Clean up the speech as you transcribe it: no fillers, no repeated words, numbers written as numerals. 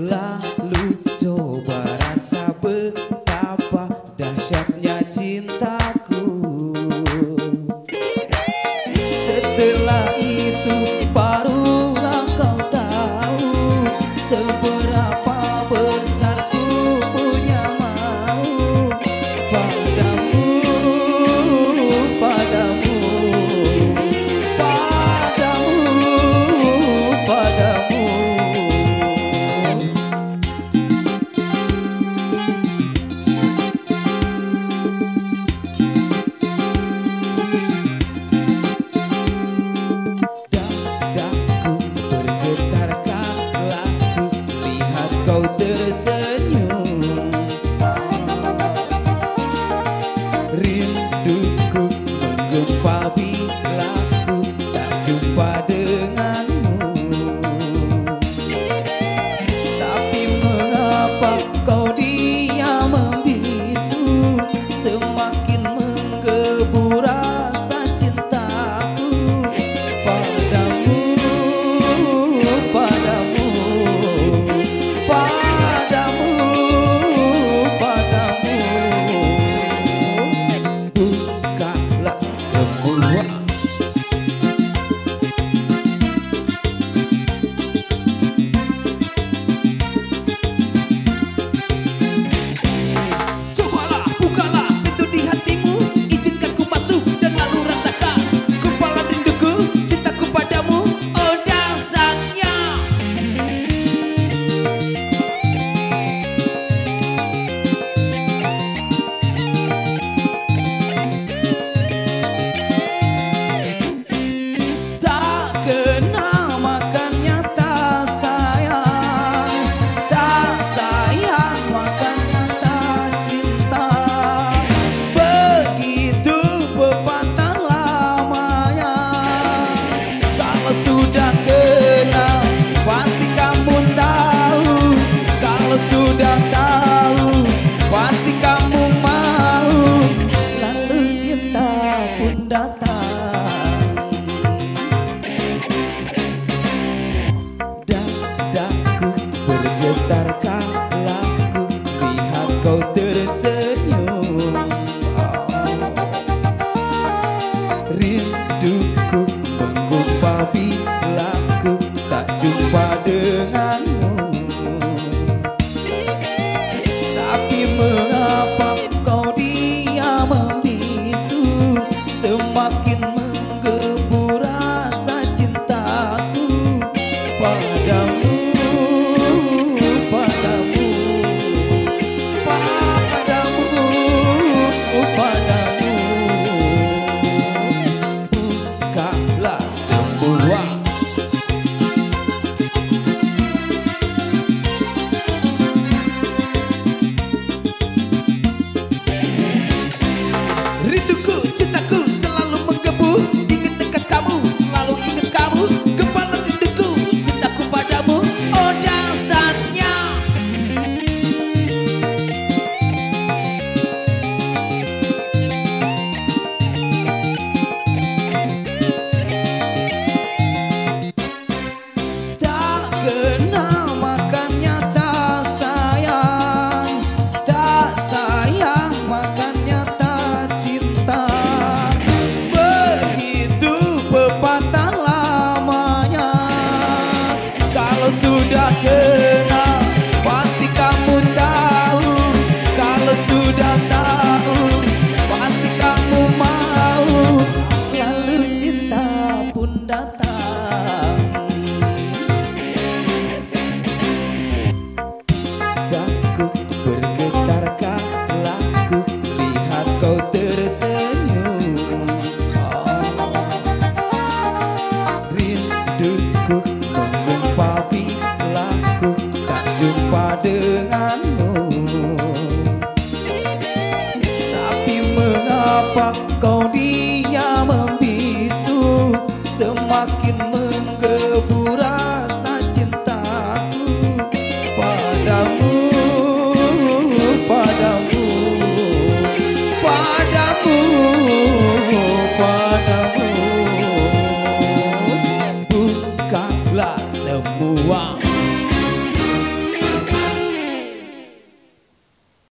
Lalu coba rasa betapa dahsyatnya cintaku. Setelah itu barulah kau tahu seberapa besar ku punya mau padamu, padamu, padamu, padamu. Kau tersenyum, rinduku menggempar bila ku tak jumpa denganmu. Tapi mengapa kau diam membisu, semakin menggebu rasa cintaku padamu, padamu. Sudah kenal, pasti kamu tahu. Kalau sudah tahu, pasti kamu mau. Lalu cinta pun datang. Dadaku bergetar kala ku lihat kau tersenyum. Rinduku menggumpal bila semua.